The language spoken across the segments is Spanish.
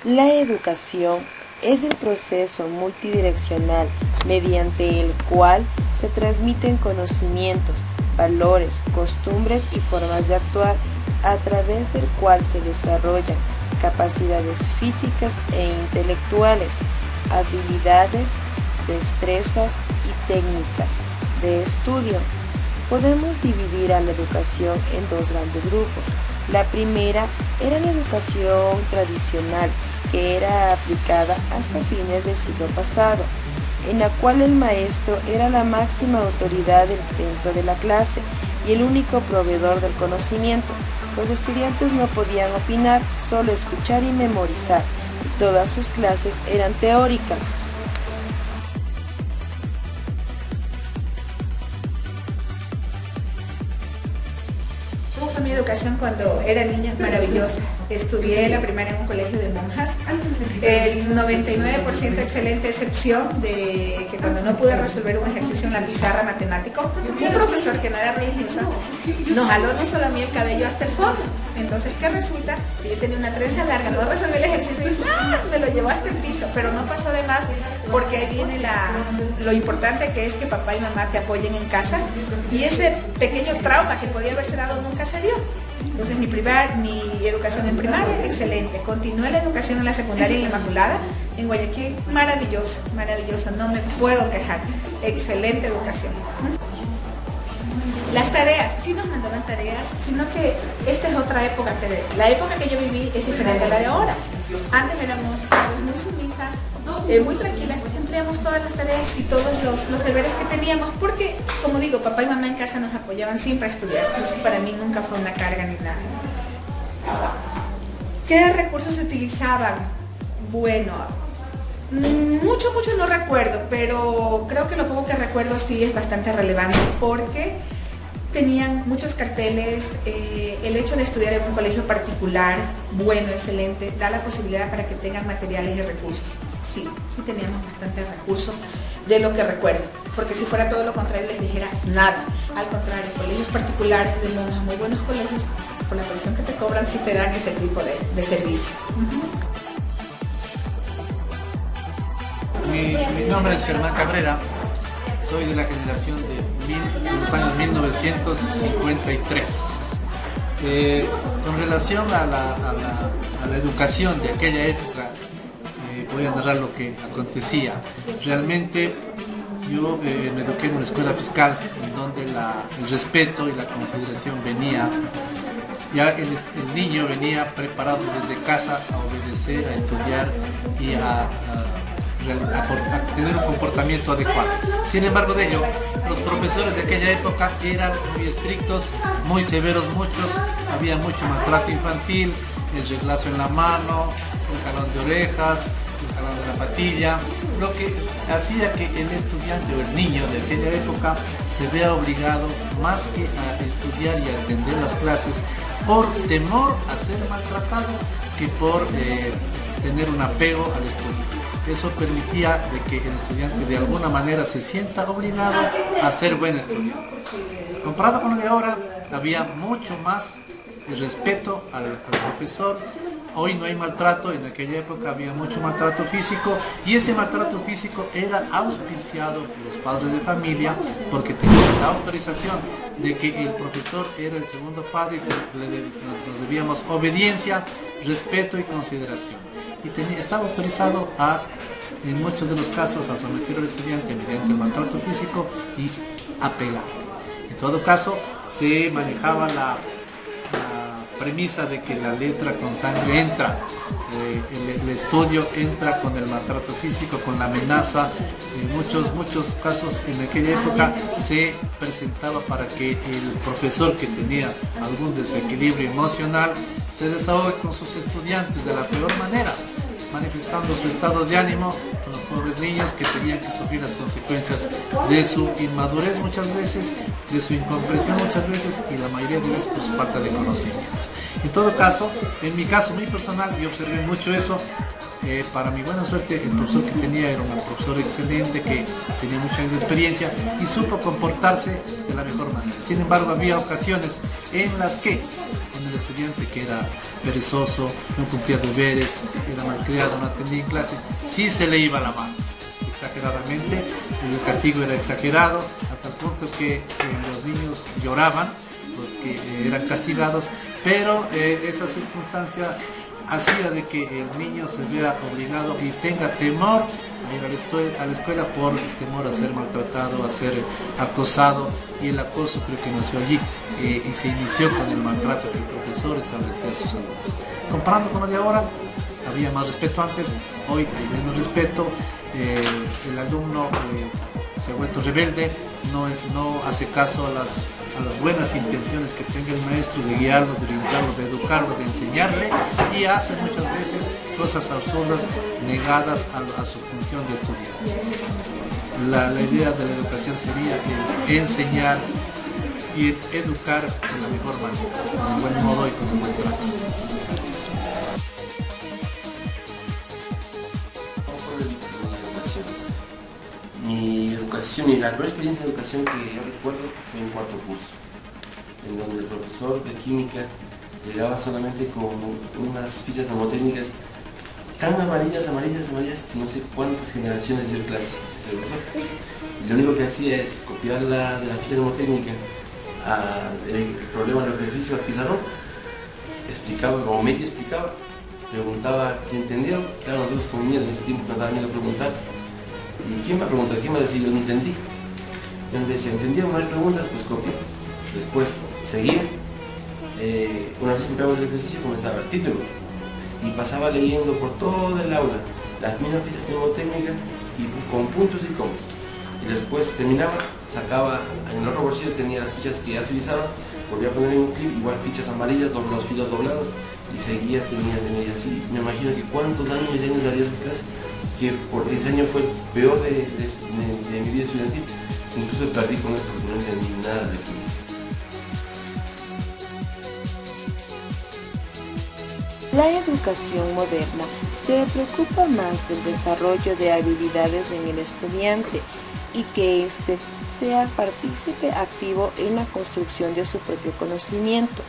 La educación es el proceso multidireccional mediante el cual se transmiten conocimientos, valores, costumbres y formas de actuar, a través del cual se desarrollan capacidades físicas e intelectuales, habilidades, destrezas y técnicas de estudio. Podemos dividir a la educación en dos grandes grupos. La primera era la educación tradicional, que era aplicada hasta fines del siglo pasado, en la cual el maestro era la máxima autoridad dentro de la clase y el único proveedor del conocimiento. Los estudiantes no podían opinar, solo escuchar y memorizar, y todas sus clases eran teóricas. Mi educación cuando era niña maravillosa. Estudié la primaria en un colegio de monjas. El 99% excelente, excepción de que cuando no pude resolver un ejercicio en la pizarra matemático, un profesor que no era religioso nos jaló no solo a mí el cabello hasta el fondo. Entonces, ¿qué resulta? Que yo tenía una trenza larga, no resolví el ejercicio y me lo llevó hasta el piso, pero no pasó de más, porque ahí viene lo importante que es que papá y mamá te apoyen en casa, y ese pequeño trauma que podía haberse dado nunca se dio. Entonces mi educación en primaria, excelente. Continué la educación en la secundaria en Inmaculada, en Guayaquil, maravillosa, maravillosa, no me puedo quejar. Excelente educación. Las tareas, sí nos mandaban tareas, sino que esta es otra época. La época que yo viví es diferente a la de ahora. Antes éramos muy sumisas, muy tranquilas, cumplíamos todas las tareas y todos los deberes que teníamos, porque, como digo, papá y mamá en casa nos apoyaban siempre a estudiar. Entonces para mí nunca fue una carga ni nada. ¿Qué recursos se utilizaban? Bueno, mucho no recuerdo, pero creo que lo poco que recuerdo sí es bastante relevante, porque tenían muchos carteles. El hecho de estudiar en un colegio particular, bueno, excelente, da la posibilidad para que tengan materiales y recursos. Sí teníamos bastantes recursos de lo que recuerdo, porque si fuera todo lo contrario les dijera nada. Al contrario, colegios particulares de monjas, muy buenos colegios, por la presión que te cobran, sí te dan ese tipo de servicio. Mi nombre es Germán Cabrera, soy de la generación de los años 1953. Con relación a la educación de aquella época, voy a narrar lo que acontecía. Realmente yo me eduqué en una escuela fiscal, en donde el respeto y la consideración venía. Ya el niño venía preparado desde casa a obedecer, a estudiar y a tener un comportamiento adecuado. Sin embargo de ello, los profesores de aquella época eran muy estrictos, muy severos muchos, había mucho maltrato infantil, el reglazo en la mano, el jalón de orejas, el jalón de la patilla, lo que hacía que el estudiante o el niño de aquella época se vea obligado más que a estudiar y a atender las clases por temor a ser maltratado que por tener un apego al estudio. Eso permitía de que el estudiante de alguna manera se sienta obligado a ser buen estudiante. Comparado con lo de ahora, había mucho más respeto al profesor. Hoy no hay maltrato, en aquella época había mucho maltrato físico, y ese maltrato físico era auspiciado por los padres de familia, porque tenían la autorización de que el profesor era el segundo padre y nos debíamos obediencia, respeto y consideración. Y estaba autorizado en muchos de los casos, a someter al estudiante mediante el maltrato físico y a pegar. En todo caso, se manejaba la premisa de que la letra con sangre entra, el estudio entra con el maltrato físico, con la amenaza. En muchos casos en aquella época se presentaba para que el profesor que tenía algún desequilibrio emocional se desahogue con sus estudiantes de la peor manera, manifestando su estado de ánimo con los pobres niños que tenían que sufrir las consecuencias de su inmadurez muchas veces, de su incomprensión muchas veces, y la mayoría de veces por su falta de conocimiento. En todo caso, en mi caso muy personal, yo observé mucho eso. Para mi buena suerte, el profesor que tenía era un profesor excelente que tenía mucha experiencia y supo comportarse de la mejor manera. Sin embargo, había ocasiones en las que, cuando el estudiante que era perezoso, no cumplía deberes, era malcriado, no atendía en clase, sí se le iba la mano, exageradamente, el castigo era exagerado, hasta el punto que los niños lloraban, los que eran castigados, pero esa circunstancia hacía de que el niño se vea obligado y tenga temor a ir a la escuela por temor a ser maltratado, a ser acosado, y el acoso creo que nació allí y se inició con el maltrato que el profesor establecía a sus alumnos. Comparando con lo de ahora, había más respeto antes, hoy hay menos respeto, el alumno se ha vuelto rebelde, no hace caso a las buenas intenciones que tenga el maestro de guiarlo, de orientarlo, de educarlo, de enseñarle, y hace muchas veces cosas absurdas negadas a su función de estudiante. La idea de la educación sería enseñar y educar de la mejor manera, con el buen modo y con el buen trato. Gracias. Mi educación y la primera experiencia de educación que yo recuerdo fue en cuarto curso, en donde el profesor de química llegaba solamente con unas fichas mnemotécnicas tan amarillas que no sé cuántas generaciones dio clase ese profesor. Y lo único que hacía es copiarla de la ficha mnemotécnica el problema del ejercicio al pizarrón, explicaba, como medio explicaba, preguntaba si entendieron. Claro, nosotros con miedo en ese tiempo nos daba miedo preguntar. ¿Y quién va a preguntar? ¿Quién va a decir yo no entendí? Yo decía, ¿entendieron? No hay preguntas, pues copia. Después seguía. Una vez que empezamos el ejercicio comenzaba el título y pasaba leyendo por todo el aula las mismas fichas mnemotécnicas y con puntos y comas. Y después terminaba, sacaba, en el otro bolsillo tenía las fichas que ya utilizaba, volvía a poner en un clip, igual fichas amarillas, los filos doblados, y seguía, tenía así. Me imagino que cuántos años y años daría esa clase, que por ese año fue el peor de mi vida estudiantil. Incluso perdí con él porque no entendí nada de química. La educación moderna se preocupa más del desarrollo de habilidades en el estudiante y que éste sea partícipe activo en la construcción de su propio conocimiento.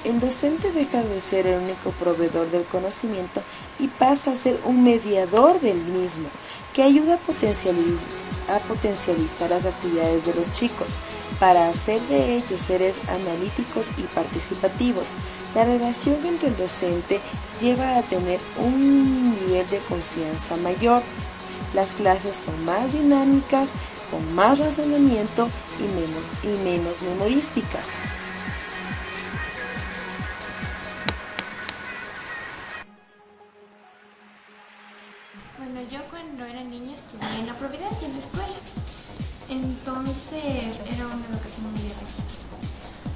El docente deja de ser el único proveedor del conocimiento y pasa a ser un mediador del mismo, que ayuda a potencializar las actividades de los chicos, para hacer de ellos seres analíticos y participativos. La relación entre el docente lleva a tener un nivel de confianza mayor. Las clases son más dinámicas, con más razonamiento y menos memorísticas. Bueno, yo cuando era niña estudié en la Providencia, en la escuela. Entonces era una educación muy rígida.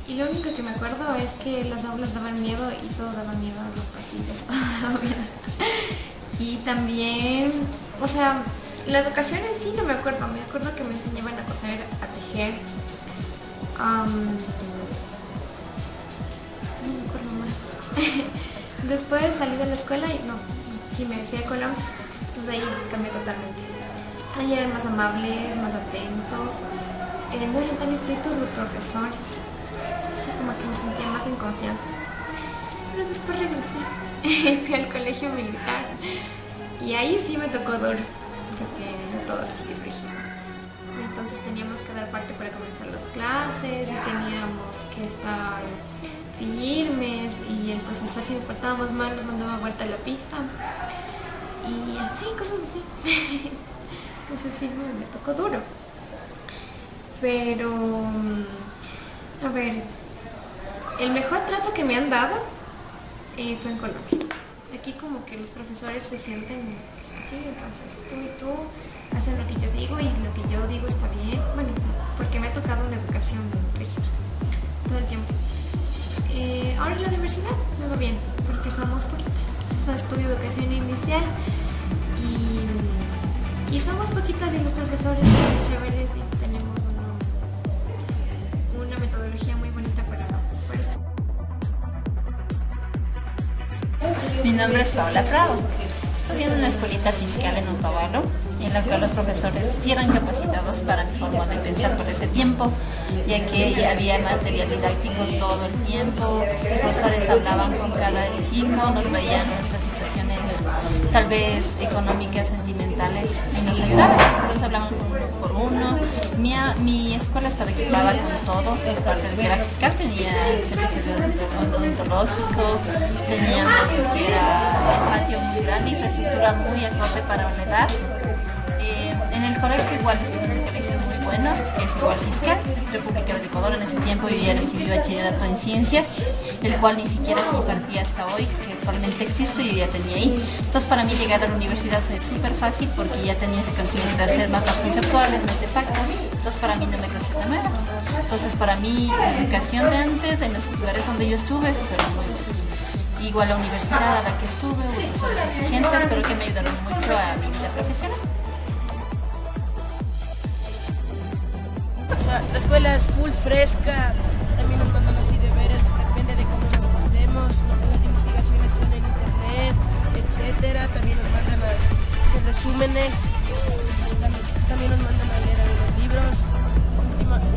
Y lo único que me acuerdo es que las aulas daban miedo y todo daba miedo a los pasillos. Y también, o sea, la educación en sí no me acuerdo. Me acuerdo que me enseñaban a coser, a tejer. No me acuerdo más. Después salí de la escuela y sí me fui a Colombia. Entonces ahí cambió totalmente. Ahí eran más amables, más atentos, no eran tan estrictos los profesores, así como que me sentía más en confianza. Pero después regresé, fui al colegio militar y ahí sí me tocó duro, porque no todo así rígido. Entonces teníamos que dar parte para comenzar las clases y teníamos que estar firmes, y el profesor, si nos portábamos mal, nos mandaba vuelta a la pista y así, cosas así. Entonces sí, me tocó duro. Pero, a ver, el mejor trato que me han dado fue en Colombia. Aquí como que los profesores se sienten así, entonces tú hacen lo que yo digo y lo que yo digo está bien. Bueno, porque me ha tocado una educación rígida todo el tiempo. Ahora en la universidad me va bien, porque somos poquitas. O sea, estudio educación inicial y somos poquitas, y los profesores son chéveres y tenemos una metodología muy bonita para esto. Mi nombre es Paula Prado. estudié en una escuelita fiscal en Otavalo, en la cual los profesores sí eran capacitados para mi forma de pensar por ese tiempo, ya que había material didáctico todo el tiempo, los profesores hablaban con cada chico, nos veían nuestras situaciones tal vez económicas, sentimentales, y nos ayudaban. Entonces hablaban uno por uno. Mi escuela estaba equipada con todo, aparte de que era fiscal, tenía servicios odontológico, teníamos lo que era el patio muy grande, infraestructura muy acorde para la edad. En el colegio igual estuve en un colegio muy bueno, que es igual fiscal, República del Ecuador. En ese tiempo yo ya recibí bachillerato en ciencias, el cual ni siquiera se impartía hasta hoy, que actualmente existe y yo ya tenía ahí. Entonces para mí llegar a la universidad fue súper fácil porque ya tenía ese conocimiento de hacer mapas conceptuales, artefactos. Entonces para mí no me cogió de nuevo. Entonces para mí la educación de antes, en los lugares donde yo estuve, fueron muy buenos. Igual la universidad a la que estuve, hubo profesores exigentes, pero que me ayudaron mucho a mi vida profesional. O sea, la escuela es full fresca, también nos mandan así deberes, depende de cómo nos portemos, las investigaciones son en internet, etcétera. También nos mandan a hacer resúmenes, también nos mandan a leer algunos libros.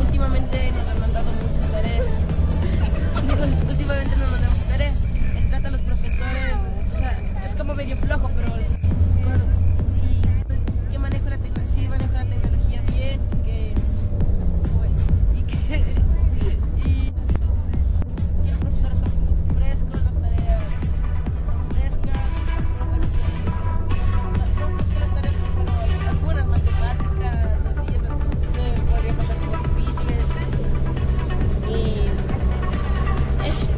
Últimamente nos han mandado muchas tareas. Últimamente nos mandan muchas tareas. El trato a los profesores, o sea, es como medio flojo, pero yo manejo la tecnología, sí, manejo la tecnología bien, y los profesores son frescos, las tareas son frescas, son frescas las tareas, pero algunas matemáticas, así, esas se podrían pasar como difíciles, y eso.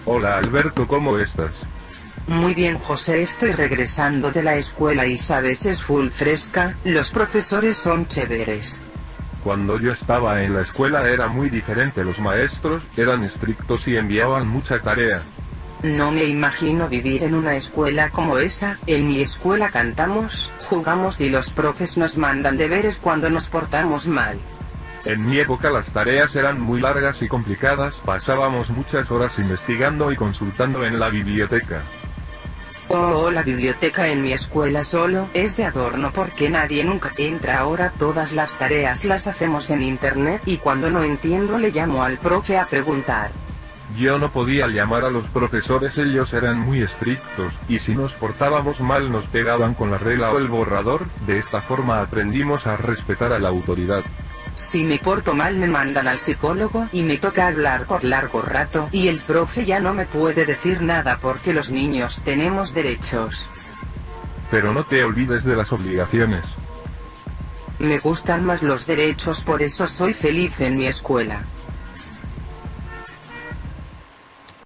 Hola Alberto, ¿cómo estás? Muy bien José, estoy regresando de la escuela y sabes, es full fresca, los profesores son chéveres. Cuando yo estaba en la escuela era muy diferente, los maestros eran estrictos y enviaban mucha tarea. No me imagino vivir en una escuela como esa. En mi escuela cantamos, jugamos y los profes nos mandan deberes cuando nos portamos mal. En mi época las tareas eran muy largas y complicadas, pasábamos muchas horas investigando y consultando en la biblioteca. Oh, la biblioteca en mi escuela solo es de adorno porque nadie nunca entra. Ahora todas las tareas las hacemos en internet y cuando no entiendo le llamo al profe a preguntar. Yo no podía llamar a los profesores, ellos eran muy estrictos, y si nos portábamos mal nos pegaban con la regla o el borrador. De esta forma aprendimos a respetar a la autoridad. Si me porto mal me mandan al psicólogo y me toca hablar por largo rato y el profe ya no me puede decir nada porque los niños tenemos derechos. Pero no te olvides de las obligaciones. Me gustan más los derechos, por eso soy feliz en mi escuela.